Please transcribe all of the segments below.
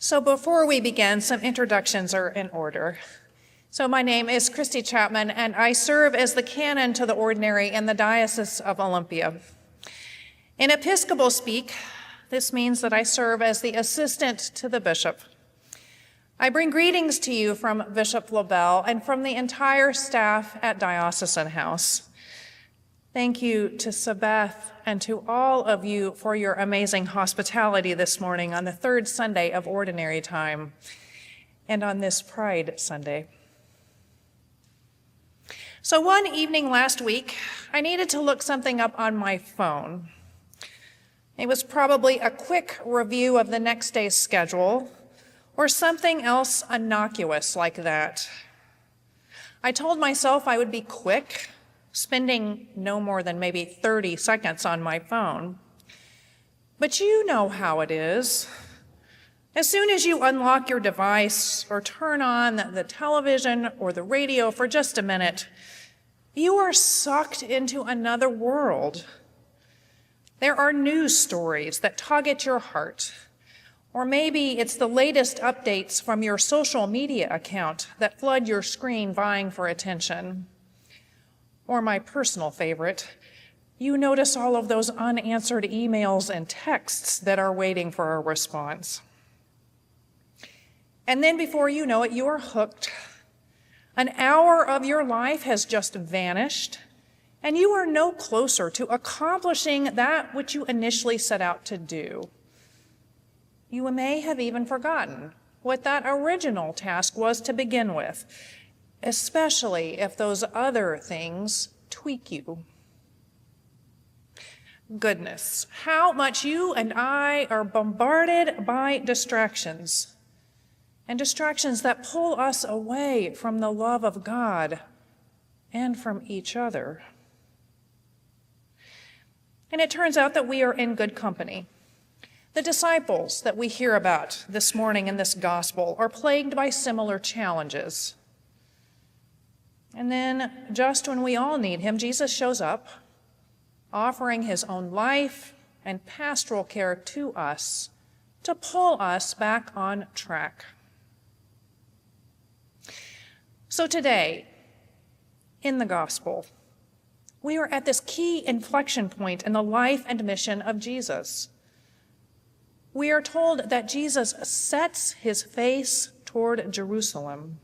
So before we begin, some introductions are in order. So my name is Cristi Chapman, and I serve as the Canon to the Ordinary in the Diocese of Olympia. In Episcopal speak, this means that I serve as the assistant to the bishop. I bring greetings to you from Bishop LaBelle and from the entire staff at Diocesan House. Thank you to Sabeth and to all of you for your amazing hospitality this morning on the third Sunday of Ordinary Time and on this Pride Sunday. So one evening last week, I needed to look something up on my phone. It was probably a quick review of the next day's schedule or something else innocuous like that. I told myself I would be quick, spending no more than maybe 30 seconds on my phone. But you know how it is. As soon as you unlock your device or turn on the television or the radio for just a minute, you are sucked into another world. There are news stories that tug at your heart, or maybe it's the latest updates from your social media account that flood your screen vying for attention. Or my personal favorite, you notice all of those unanswered emails and texts that are waiting for a response. And then before you know it, you're hooked. An hour of your life has just vanished, and you are no closer to accomplishing that which you initially set out to do. You may have even forgotten what that original task was to begin with, especially if those other things tweak you. Goodness, how much you and I are bombarded by distractions, and distractions that pull us away from the love of God and from each other. And it turns out that we are in good company. The disciples that we hear about this morning in this gospel are plagued by similar challenges. And then, just when we all need him, Jesus shows up, offering his own life and pastoral care to us to pull us back on track. So today, in the gospel, we are at this key inflection point in the life and mission of Jesus. We are told that Jesus sets his face toward Jerusalem.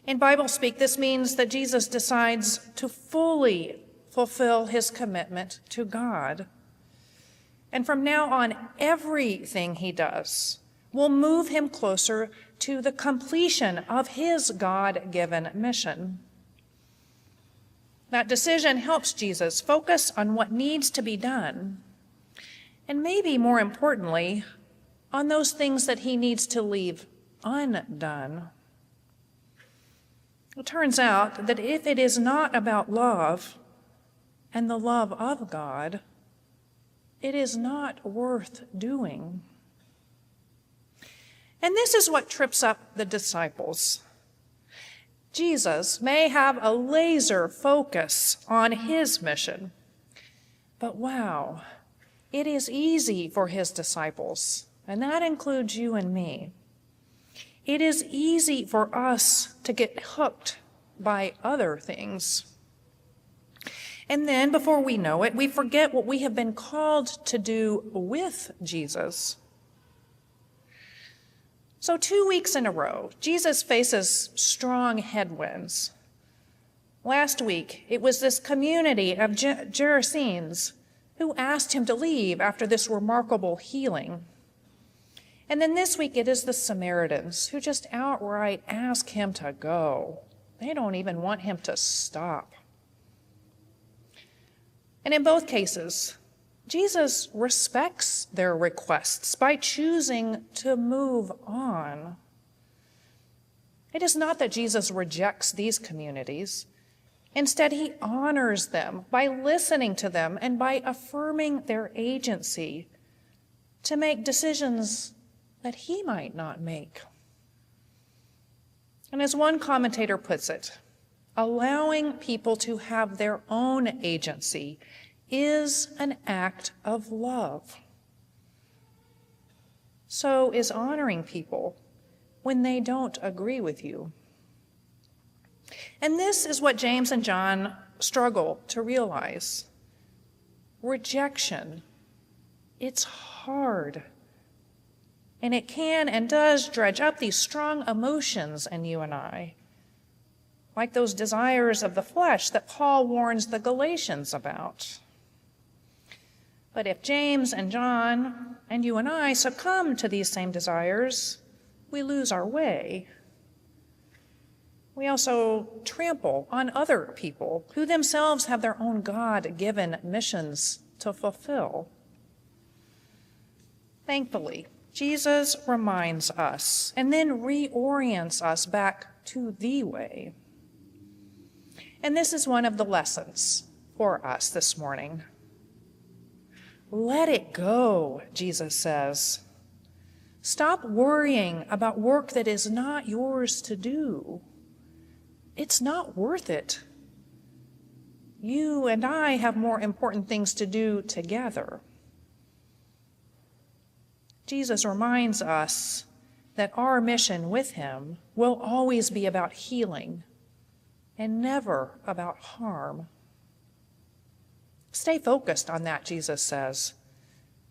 In Bible speak, this means that Jesus decides to fully fulfill his commitment to God. And from now on, everything he does will move him closer to the completion of his God-given mission. That decision helps Jesus focus on what needs to be done, and maybe more importantly, on those things that he needs to leave undone. It turns out that if it is not about love and the love of God, it is not worth doing. And this is what trips up the disciples. Jesus may have a laser focus on his mission, but wow, it is easy for his disciples, and that includes you and me. It is easy for us to get hooked by other things. And then, before we know it, we forget what we have been called to do with Jesus. So 2 weeks in a row, Jesus faces strong headwinds. Last week, it was this community of Gerasenes who asked him to leave after this remarkable healing. And then this week, it is the Samaritans who just outright ask him to go. They don't even want him to stop. And in both cases, Jesus respects their requests by choosing to move on. It is not that Jesus rejects these communities. Instead, he honors them by listening to them and by affirming their agency to make decisions that he might not make. And as one commentator puts it, allowing people to have their own agency is an act of love. So is honoring people when they don't agree with you. And this is what James and John struggle to realize. Rejection. It's hard. And it can and does dredge up these strong emotions in you and I, like those desires of the flesh that Paul warns the Galatians about. But if James and John and you and I succumb to these same desires, we lose our way. We also trample on other people who themselves have their own God-given missions to fulfill. Thankfully, Jesus reminds us and then reorients us back to the way. And this is one of the lessons for us this morning. Let it go, Jesus says. Stop worrying about work that is not yours to do. It's not worth it. You and I have more important things to do together. Jesus reminds us that our mission with him will always be about healing and never about harm. Stay focused on that, Jesus says,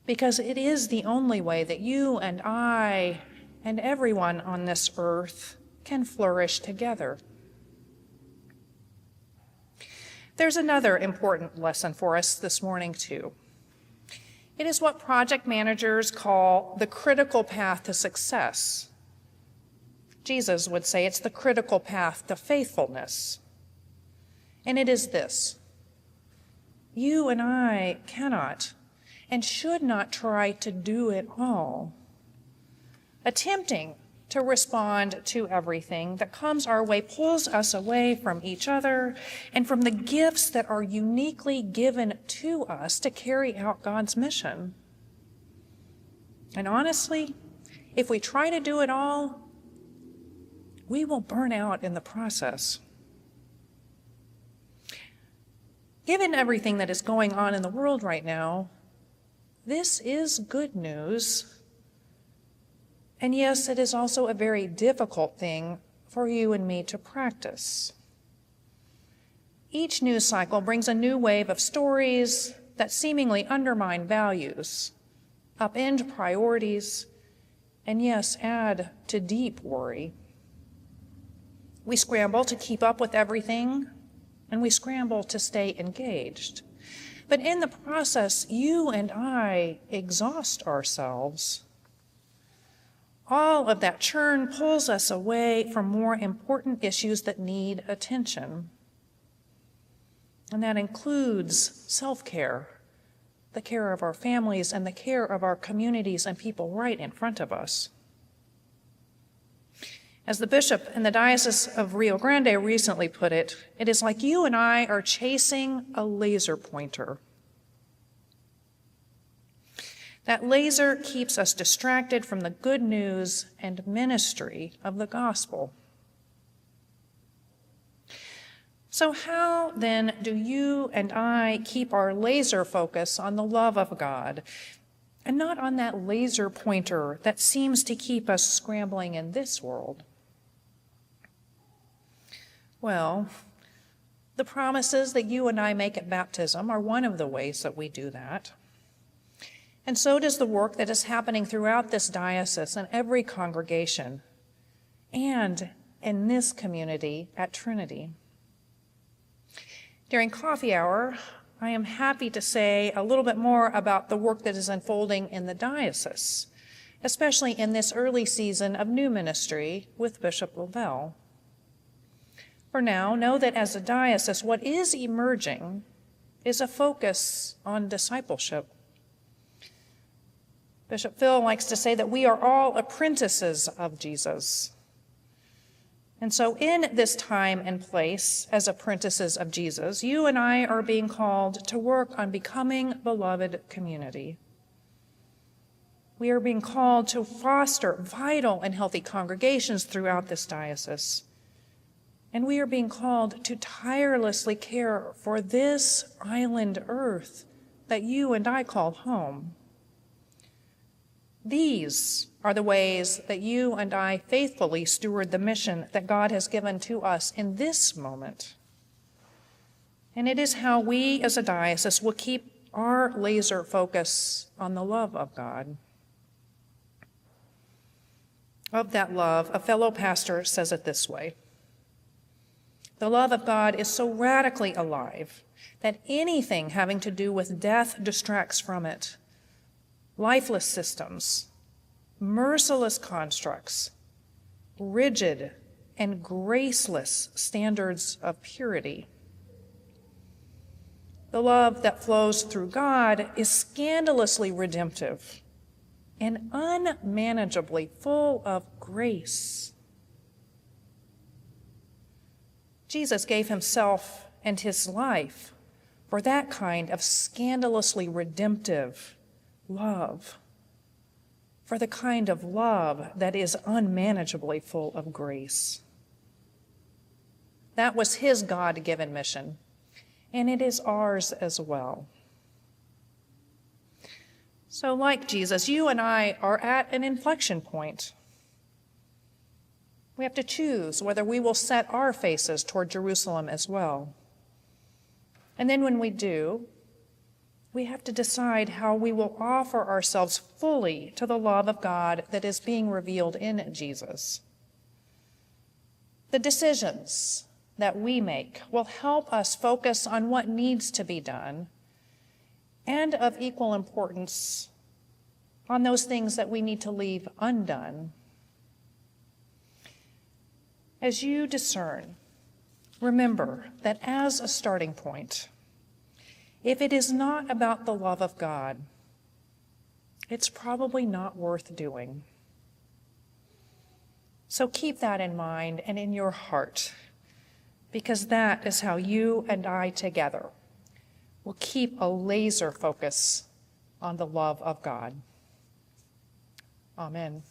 because it is the only way that you and I and everyone on this earth can flourish together. There's another important lesson for us this morning, too. It is what project managers call the critical path to success. Jesus would say it's the critical path to faithfulness. And it is this: you and I cannot and should not try to do it all. Attempting to respond to everything that comes our way pulls us away from each other and from the gifts that are uniquely given to us to carry out God's mission. And honestly, if we try to do it all, we will burn out in the process. Given everything that is going on in the world right now, this is good news. And yes, it is also a very difficult thing for you and me to practice. Each news cycle brings a new wave of stories that seemingly undermine values, upend priorities, and yes, add to deep worry. We scramble to keep up with everything, and we scramble to stay engaged. But in the process, you and I exhaust ourselves. All of that churn pulls us away from more important issues that need attention. And that includes self-care, the care of our families and the care of our communities and people right in front of us. As the bishop in the Diocese of Rio Grande recently put it, it is like you and I are chasing a laser pointer. That laser keeps us distracted from the good news and ministry of the gospel. So how then do you and I keep our laser focus on the love of God and not on that laser pointer that seems to keep us scrambling in this world? Well, the promises that you and I make at baptism are one of the ways that we do that. And so does the work that is happening throughout this diocese and every congregation, and in this community at Trinity. During coffee hour, I am happy to say a little bit more about the work that is unfolding in the diocese, especially in this early season of new ministry with Bishop Lavelle. For now, know that as a diocese, what is emerging is a focus on discipleship. Bishop Phil likes to say that we are all apprentices of Jesus. And so in this time and place as apprentices of Jesus, you and I are being called to work on becoming beloved community. We are being called to foster vital and healthy congregations throughout this diocese. And we are being called to tirelessly care for this island earth that you and I call home. These are the ways that you and I faithfully steward the mission that God has given to us in this moment. And it is how we as a diocese will keep our laser focus on the love of God. Of that love, a fellow pastor says it this way: the love of God is so radically alive that anything having to do with death distracts from it. Lifeless systems, merciless constructs, rigid and graceless standards of purity. The love that flows through God is scandalously redemptive and unmanageably full of grace. Jesus gave himself and his life for that kind of scandalously redemptive love, for the kind of love that is unmanageably full of grace. That was his God-given mission, and it is ours as well. So, like Jesus, you and I are at an inflection point. We have to choose whether we will set our faces toward Jerusalem as well. And then when we do, we have to decide how we will offer ourselves fully to the love of God that is being revealed in Jesus. The decisions that we make will help us focus on what needs to be done, and of equal importance, on those things that we need to leave undone. As you discern, remember that as a starting point, if it is not about the love of God, it's probably not worth doing. So keep that in mind and in your heart, because that is how you and I together will keep a laser focus on the love of God. Amen.